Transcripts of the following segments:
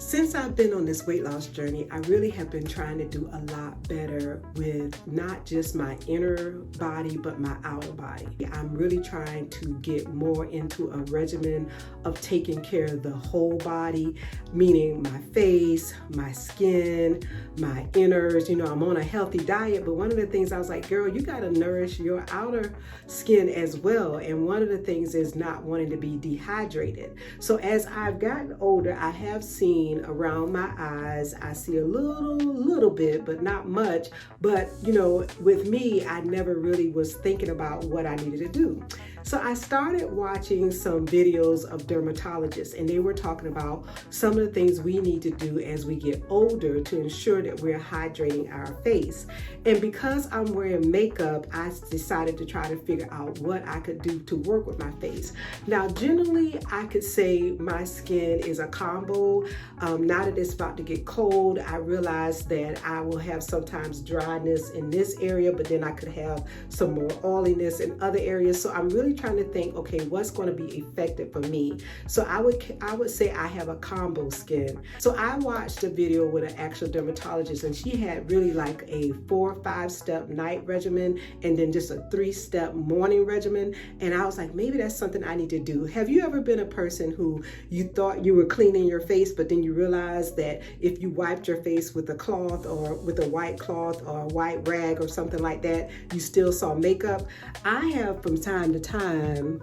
Since I've been on this weight loss journey, I really have been trying to do a lot better with not just my inner body, but my outer body. I'm really trying to get more into a regimen of taking care of the whole body, meaning my face, my skin, my innards. You know, I'm on a healthy diet, but one of the things I was like, girl, you gotta nourish your outer skin as well. And one of the things is not wanting to be dehydrated. So as I've gotten older, I have seen around my eyes, I see a little bit, but not much. But you know, with me, I never really was thinking about what I needed to do. So I started watching some videos of dermatologists, and they were talking about some of the things we need to do as we get older to ensure that we're hydrating our face. And because I'm wearing makeup, I decided to try to figure out what I could do to work with my face. Now, generally, I could say my skin is a combo. Now that it's about to get cold, I realized that I will have sometimes dryness in this area, but then I could have some more oiliness in other areas. So I'm really trying to think, okay, what's going to be effective for me? So I would say I have a combo skin. So I watched a video with an actual dermatologist, and she had really like a 4 or 5 step night regimen and then just a 3-step morning regimen. And I was like, maybe that's something I need to do. Have you ever been a person who you thought you were cleaning your face, but then you realized that if you wiped your face with a cloth or with a white cloth or a white rag or something like that, you still saw makeup? I have from time to time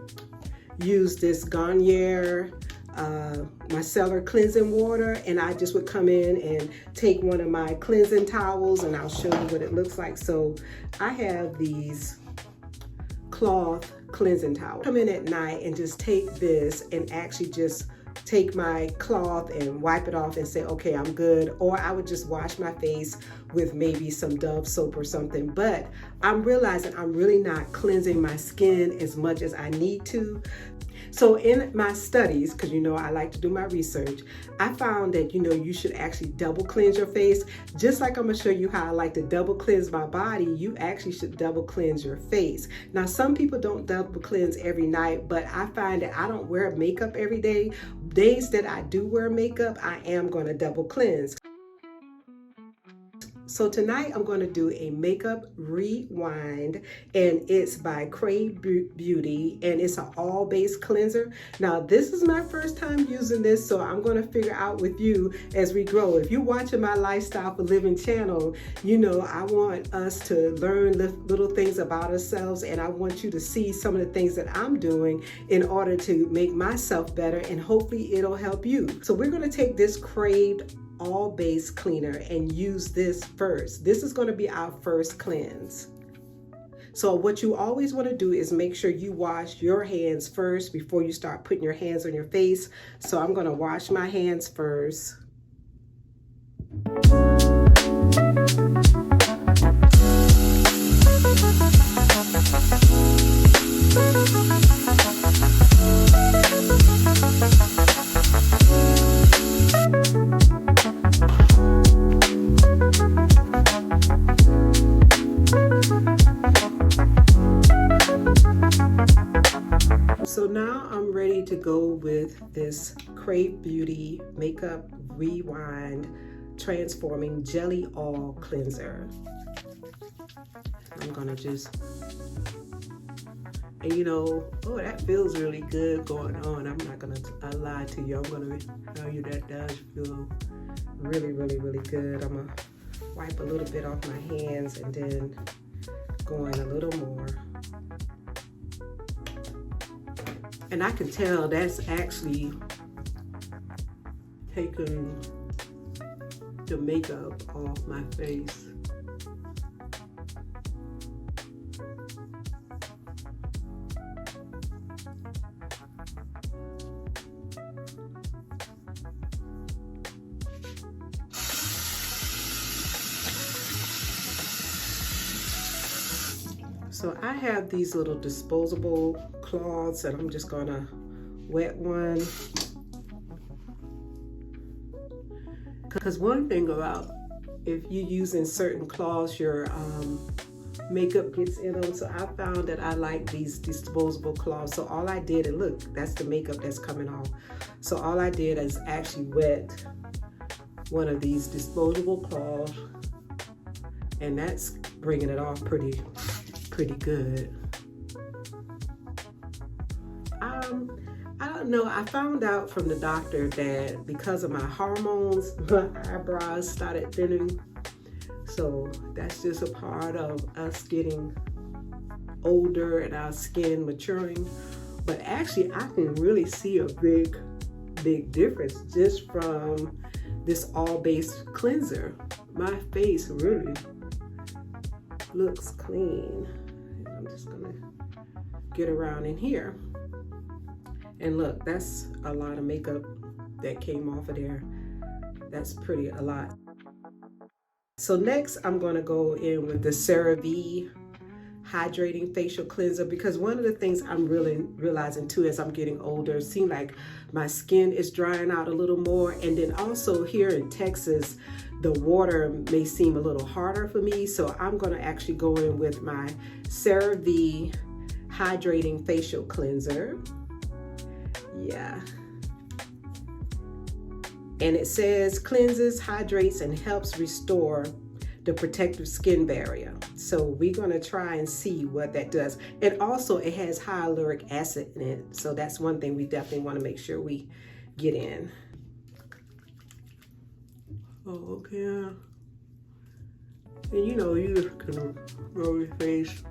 used this Garnier micellar cleansing water, and I just would come in and take one of my cleansing towels, and I'll show you what it looks like. So I have these cloth cleansing towels. Come in at night and just take this and actually just take my cloth and wipe it off and say, okay, I'm good. Or I would just wash my face with maybe some Dove soap or something. But I'm realizing I'm really not cleansing my skin as much as I need to. So in my studies, because you know I like to do my research, I found that you should actually double cleanse your face. Just like I'm gonna show you how I like to double cleanse my body, you actually should double cleanse your face. Now some people don't double cleanse every night, but I find that I don't wear makeup every day. Days that I do wear makeup, I am gonna double cleanse. So tonight I'm going to do a makeup rewind, and it's by Crave Beauty, and it's an all-base cleanser. Now this is my first time using this, so I'm going to figure out with you as we grow. If you're watching my Lifestyle for Living channel, you know I want us to learn little things about ourselves, and I want you to see some of the things that I'm doing in order to make myself better, and hopefully it'll help you. So we're going to take this Crave all base cleaner and use this first. This is going to be our first cleanse. So what you always want to do is make sure you wash your hands first before you start putting your hands on your face. So I'm going to wash my hands first. So now I'm ready to go with this Crave Beauty Makeup Rewind Transforming Jelly Oil Cleanser. I'm gonna just, and oh, that feels really good going on. I'm not gonna lie to you. I'm gonna tell you that does feel really, really, really good. I'm gonna wipe a little bit off my hands and then go in a little more. And I can tell that's actually taking the makeup off my face. So I have these little disposable cloths, and I'm just gonna wet one. Because one thing about if you're using certain cloths, your makeup gets in them. So I found that I like these disposable cloths. So all I did, and look, that's the makeup that's coming off. So all I did is actually wet one of these disposable cloths, and that's bringing it off pretty good. I don't know, I found out from the doctor that because of my hormones, my eyebrows started thinning. So that's just a part of us getting older and our skin maturing. But actually, I can really see a big difference just from this all-base cleanser. My face really looks clean. I'm just gonna get around in here. And look, that's a lot of makeup that came off of there. That's a lot. So next, I'm gonna go in with the CeraVe Hydrating Facial Cleanser, because one of the things I'm really realizing too as I'm getting older, it seems like my skin is drying out a little more. And then also here in Texas, the water may seem a little harder for me. So I'm gonna actually go in with my CeraVe Hydrating Facial Cleanser. Yeah. And it says cleanses, hydrates, and helps restore the protective skin barrier. So we're gonna try and see what that does. And also it has hyaluronic acid in it. So that's one thing we definitely wanna make sure we get in. Oh, okay. And you know, you just gonna roll your face.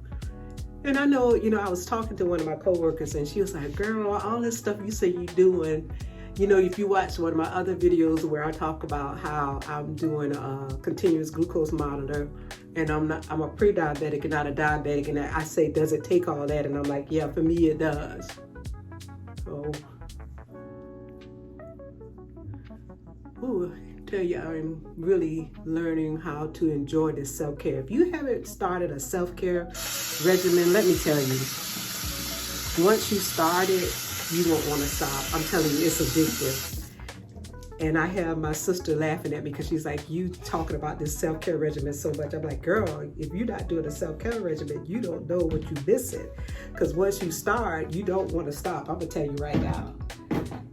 And I know, you know, I was talking to one of my coworkers and she was like, girl, all this stuff you say you doing, you know, if you watch one of my other videos where I talk about how I'm doing a continuous glucose monitor, and I'm a pre-diabetic and not a diabetic, and I say, does it take all that? And I'm like, yeah, for me it does. So, ooh, I tell you, I'm really learning how to enjoy this self-care. If you haven't started a self-care regimen, let me tell you, once you start it, you won't want to stop. I'm telling you, it's addictive. And I have my sister laughing at me because she's like, you talking about this self-care regimen so much. I'm like, girl, if you're not doing a self-care regimen, you don't know what you're missing. Because once you start, you don't want to stop. I'm going to tell you right now.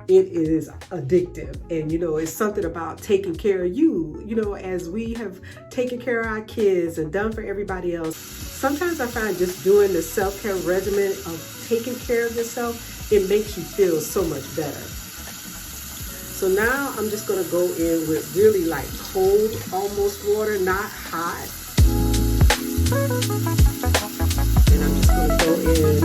It is addictive. And, you know, it's something about taking care of you. You know, as we have taken care of our kids and done for everybody else, sometimes I find just doing the self-care regimen of taking care of yourself, it makes you feel so much better. So now I'm just gonna go in with really like cold, almost water, not hot. And I'm just gonna go in.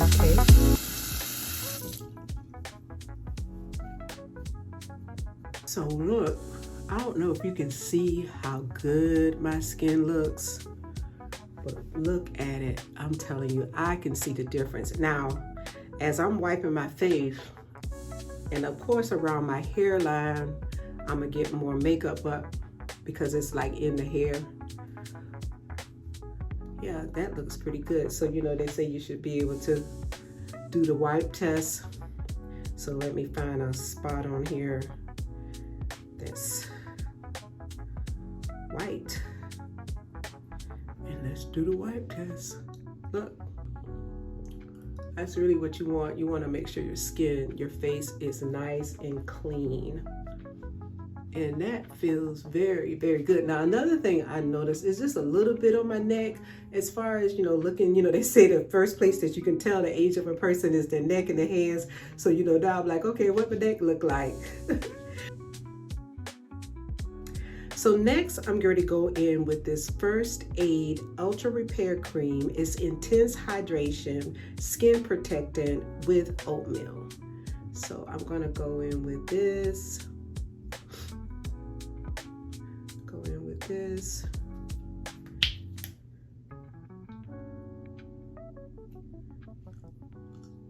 Okay. So look, I don't know if you can see how good my skin looks, but look at it. I'm telling you, I can see the difference. Now, as I'm wiping my face, and of course around my hairline, I'm gonna get more makeup up because it's like in the hair. Yeah, that looks pretty good. So, you know, they say you should be able to do the wipe test. So let me find a spot on here that's white. And let's do the wipe test. Look, that's really what you want. You want to make sure your skin, your face is nice and clean. And that feels very, very good. Now, another thing I noticed is just a little bit on my neck. As far as, you know, looking, you know, they say the first place that you can tell the age of a person is their neck and their hands. So, you know, now I'm like, okay, what my neck look like? So next, I'm going to go in with this First Aid Ultra Repair Cream. It's intense hydration, skin protectant with oatmeal. So I'm going to go in with this. Go in with this.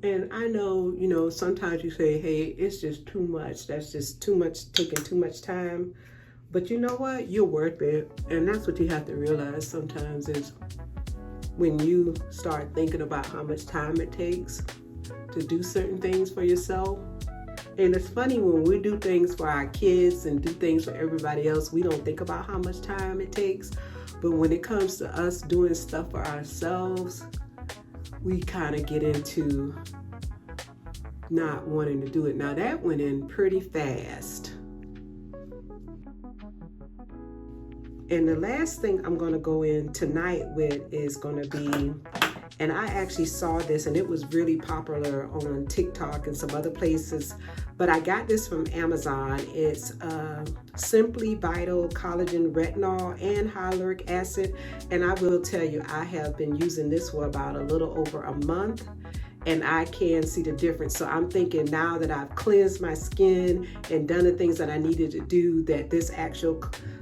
And I know, you know, sometimes you say, hey, it's just too much. That's just too much, taking too much time. But you know what? You're worth it. And that's what you have to realize sometimes is when you start thinking about how much time it takes to do certain things for yourself, And it's funny, when we do things for our kids and do things for everybody else, we don't think about how much time it takes. But when it comes to us doing stuff for ourselves, we kind of get into not wanting to do it. Now that went in pretty fast. And the last thing I'm going to go in tonight with is going to be, and I actually saw this and it was really popular on TikTok and some other places, but I got this from Amazon. It's Simply Vital Collagen Retinol and Hyaluronic Acid. And I will tell you, I have been using this for about a little over a month, and I can see the difference. So I'm thinking, now that I've cleansed my skin and done the things that I needed to do, that this actual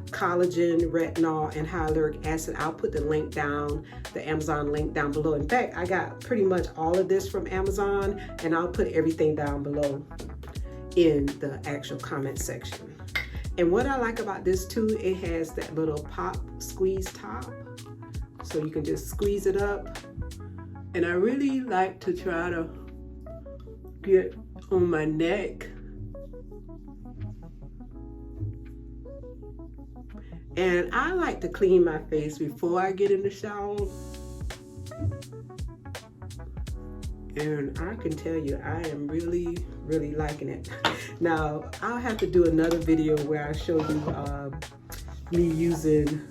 collagen, retinol, and hyaluronic acid, I'll put the link down, the Amazon link down below. In fact, I got pretty much all of this from Amazon, and I'll put everything down below in the actual comment section. And what I like about this too, it has that little pop squeeze top, so you can just squeeze it up. And I really like to try to get on my neck. And I like to clean my face before I get in the shower. And I can tell you, I am really, really liking it. Now, I'll have to do another video where I show you me using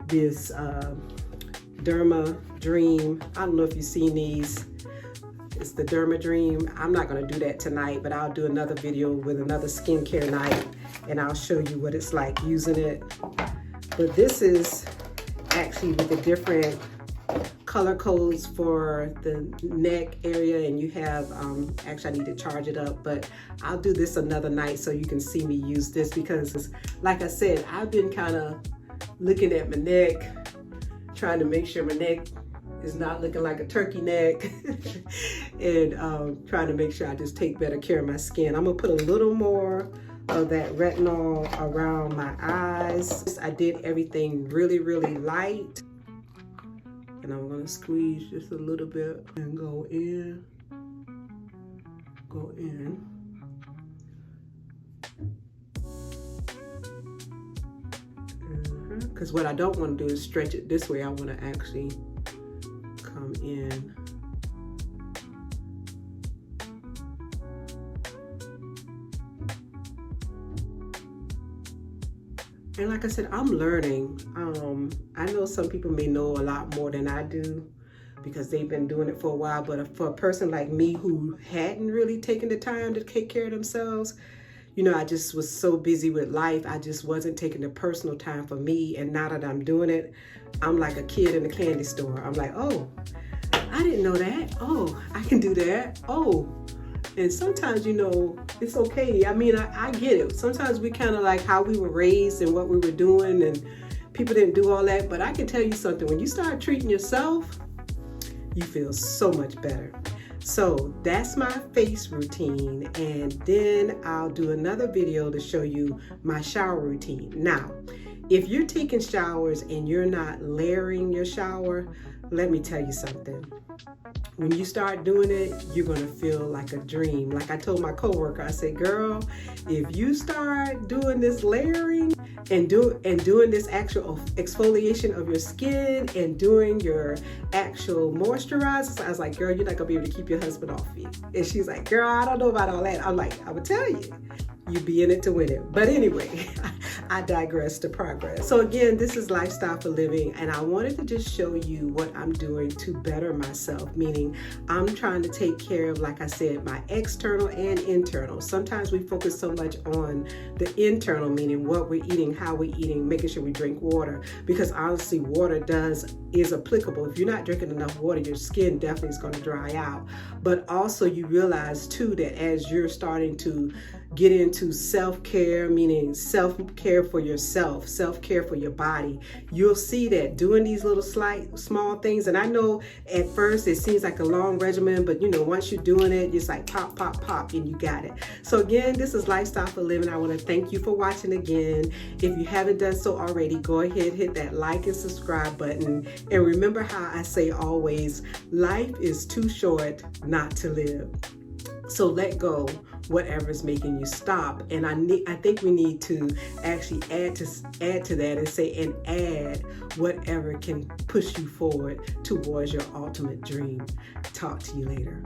this Derma Dream. I don't know if you've seen these. It's the Derma Dream. I'm not going to do that tonight, but I'll do another video with another skincare night, and I'll show you what it's like using it. But this is actually with the different color codes for the neck area, and you have, actually I need to charge it up, but I'll do this another night so you can see me use this, because like I said, I've been kind of looking at my neck, trying to make sure my neck is not looking like a turkey neck and trying to make sure I just take better care of my skin. I'm gonna put a little more of that retinol around my eyes. I did everything really, really light. And I'm gonna squeeze just a little bit and go in, go in. Because what I don't want to do is stretch it this way. I want to actually come in. And like I said, I'm learning. I know some people may know a lot more than I do because they've been doing it for a while, but for a person like me who hadn't really taken the time to take care of themselves, you know, I just was so busy with life. I just wasn't taking the personal time for me. And now that I'm doing it, I'm like a kid in a candy store. I'm like, oh, I didn't know that. Oh, I can do that. Oh, and sometimes, you know, it's okay. I mean, I get it. Sometimes we kind of like how we were raised and what we were doing, and people didn't do all that. But I can tell you something, when you start treating yourself, you feel so much better. So that's my face routine, and then I'll do another video to show you my shower routine. Now, if you're taking showers and you're not layering your shower, let me tell you something. When you start doing it, you're gonna feel like a dream. Like I told my coworker, I said, girl, if you start doing this layering and doing this actual exfoliation of your skin and doing your actual moisturizer, I was like, girl, you're not gonna be able to keep your husband off you. And she's like, girl, I don't know about all that. I'm like, I would tell you. You be in it to win it. But anyway, I digress to progress. So again, this is Lifestyle for Living, and I wanted to just show you what I'm doing to better myself, meaning I'm trying to take care of, like I said, my external and internal. Sometimes we focus so much on the internal, meaning what we're eating, how we're eating, making sure we drink water, because honestly, water is applicable. If you're not drinking enough water, your skin definitely is going to dry out. But also you realize too that as you're starting to get into self-care, meaning self-care for yourself, self-care for your body, you'll see that doing these little small things, and I know at first it seems like a long regimen, but you know, once you're doing it, it's like pop, pop, pop, and you got it. So again, this is Lifestyle for Living. I want to thank you for watching again. If you haven't done so already, go ahead, hit that like and subscribe button. And remember how I say always, life is too short not to live. So let go whatever's making you stop. And I think we need to actually add to that and say, and add whatever can push you forward towards your ultimate dream. Talk to you later.